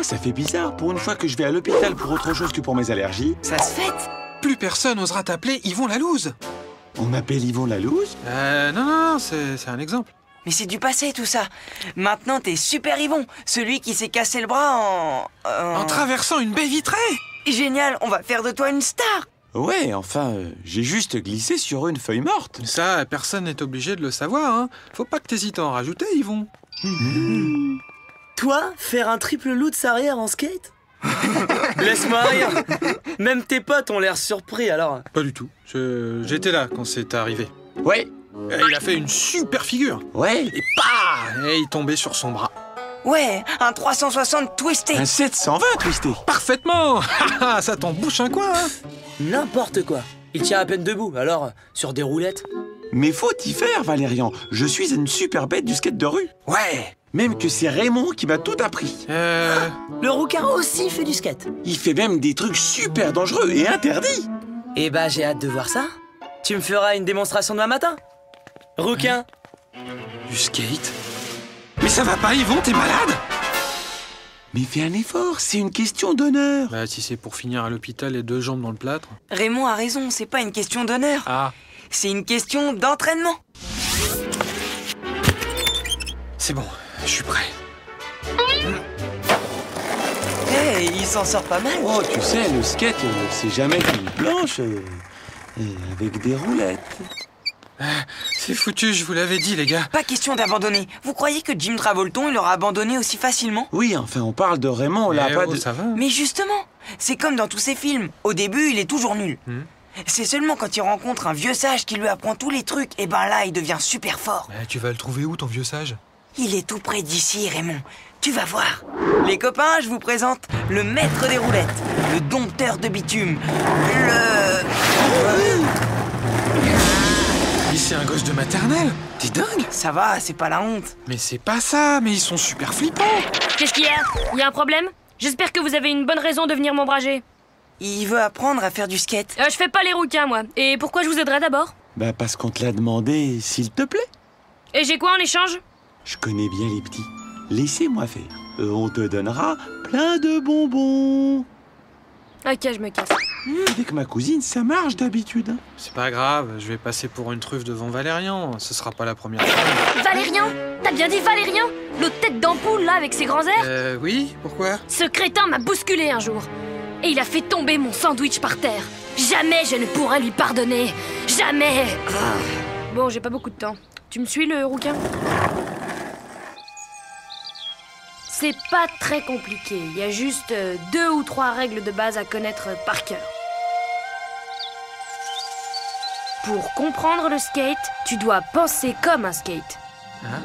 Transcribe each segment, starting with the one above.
ça fait bizarre. Pour une fois que je vais à l'hôpital pour autre chose que pour mes allergies. Ça se fête. Plus personne osera t'appeler Yvon Lalouse. On m'appelle Yvon Lalouse? Non, c'est un exemple. Mais c'est du passé tout ça. Maintenant t'es Super Yvon, celui qui s'est cassé le bras En traversant une baie vitrée. Génial, on va faire de toi une star. Ouais, enfin, j'ai juste glissé sur une feuille morte. Ça, personne n'est obligé de le savoir, hein. Faut pas que t'hésites à en rajouter, Yvon. Toi, faire un triple Lutz arrière en skate? Laisse-moi rire. Même tes potes ont l'air surpris alors. Pas du tout. J'étais là quand c'est arrivé. Ouais, Et il a fait une super figure. ouais. Et bah, et il tombait sur son bras. Ouais, un 360 twisté. Un 720 twisté. Parfaitement. Ça t'en bouche un coin, hein. N'importe quoi. Il tient à peine debout, alors, sur des roulettes. Mais faut y faire, Valérian. Je suis une super bête du skate de rue. Ouais. Même que c'est Raymond qui m'a tout appris. Le rouquin aussi fait du skate. Il fait même des trucs super dangereux et interdits. Eh bah, j'ai hâte de voir ça. Tu me feras une démonstration demain matin. Rouquin. Du skate. Mais ça va pas, Yvon, t'es malade? Mais fais un effort, c'est une question d'honneur. Bah, si c'est pour finir à l'hôpital les deux jambes dans le plâtre. Raymond a raison, c'est pas une question d'honneur. Ah, C'est une question d'entraînement. c'est bon, je suis prêt. Hey, il s'en sort pas mal. Oh, tu sais, le skate, c'est jamais une planche avec des roulettes. C'est foutu, je vous l'avais dit, les gars. Pas question d'abandonner. Vous croyez que Jim Travolton, il aura abandonné aussi facilement? Oui, enfin, on parle de Raymond, là, Eh pas oh, de... ça va. Mais justement, c'est comme dans tous ses films. Au début, il est toujours nul. C'est seulement quand il rencontre un vieux sage qui lui apprend tous les trucs, et ben là, il devient super fort. Tu vas le trouver où, ton vieux sage? Il est tout près d'ici, Raymond. Tu vas voir. Les copains, je vous présente le maître des roulettes, le dompteur de bitume, Mais c'est un gosse de maternelle. T'es dingue? Ça va, c'est pas la honte. Mais c'est pas ça, mais ils sont super flippants. Qu'est-ce qu'il y a? Il y a un problème? J'espère que vous avez une bonne raison de venir m'ombrager. Il veut apprendre à faire du skate. Je fais pas les rouquins, moi. Et pourquoi je vous aiderais d'abord? Bah, parce qu'on te l'a demandé, s'il te plaît. Et j'ai quoi en échange? Je connais bien les petits. Laissez-moi faire. On te donnera plein de bonbons. Ok, je me casse. Avec ma cousine, ça marche d'habitude. Hein. C'est pas grave, je vais passer pour une truffe devant Valérian. Ce sera pas la première fois. Valérien? T'as bien dit Valérien? L'autre tête d'ampoule, là, avec ses grands airs? Oui, pourquoi? Ce crétin m'a bousculé un jour. Et il a fait tomber mon sandwich par terre. Jamais je ne pourrai lui pardonner. Jamais. Bon, j'ai pas beaucoup de temps. Tu me suis, le rouquin? C'est pas très compliqué. Il y a juste 2 ou 3 règles de base à connaître par cœur. Pour comprendre le skate, tu dois penser comme un skate. Hein?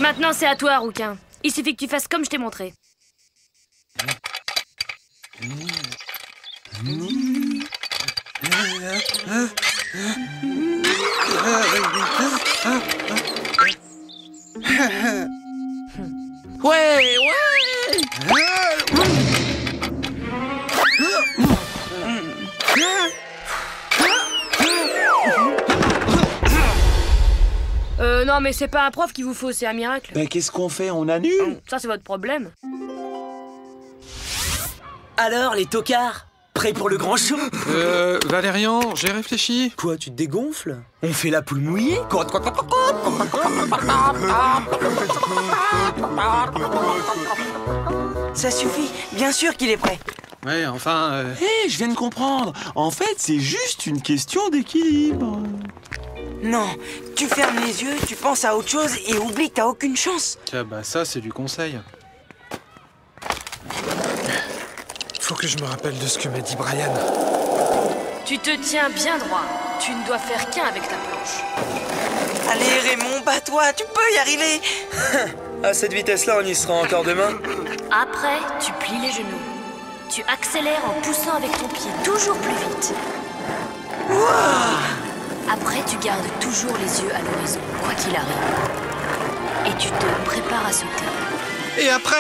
Maintenant, c'est à toi, rouquin. Il suffit que tu fasses comme je t'ai montré. Ouais. Non, mais c'est pas un prof qu'il vous faut, c'est un miracle. Bah, qu'est-ce qu'on fait? On annule? Ça, c'est votre problème. Alors, les tocards, prêts pour le grand show? Valérian, j'ai réfléchi. Quoi, tu te dégonfles? On fait la poule mouillée? Ça suffit, bien sûr qu'il est prêt. Ouais, enfin... Hé, je viens de comprendre. En fait, c'est juste une question d'équilibre. Non, tu fermes les yeux, tu penses à autre chose et oublie que t'as aucune chance. Tiens, bah ça, c'est du conseil. Faut que je me rappelle de ce que m'a dit Brian. Tu te tiens bien droit. Tu ne dois faire qu'un avec ta planche. Allez Raymond, bats-toi, tu peux y arriver. À cette vitesse-là, on y sera encore demain. Après, tu plies les genoux. Tu accélères en poussant avec ton pied toujours plus vite. Après, tu gardes toujours les yeux à l'horizon, quoi qu'il arrive. et tu te prépares à sauter. Et après?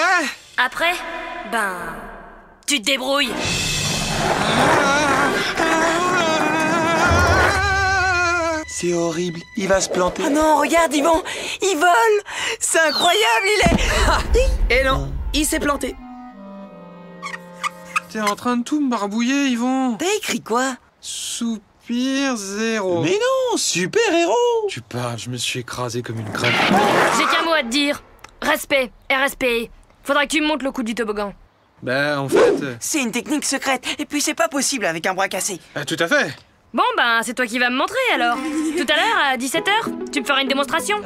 Après, ben, tu te débrouilles. C'est horrible, il va se planter. Oh non, regarde, Yvan, il vole. C'est incroyable, il est... Et non, il s'est planté. T'es en train de tout me barbouiller, Yvan. T'as écrit quoi? Soupir zéro. Mais non, super-héros. Tu parles, je me suis écrasé comme une crêpe. J'ai qu'un mot à te dire. Respect, RSPI. Faudra que tu me montres le coup du toboggan. Ben, en fait... C'est une technique secrète, et puis c'est pas possible avec un bras cassé. tout à fait. Bon, ben, c'est toi qui vas me montrer alors. Tout à l'heure, à 17h, tu me feras une démonstration.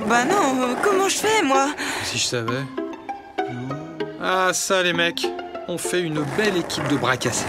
Bah non, comment je fais, moi? Si je savais. Ah, ça, les mecs. On fait une belle équipe de bras cassés.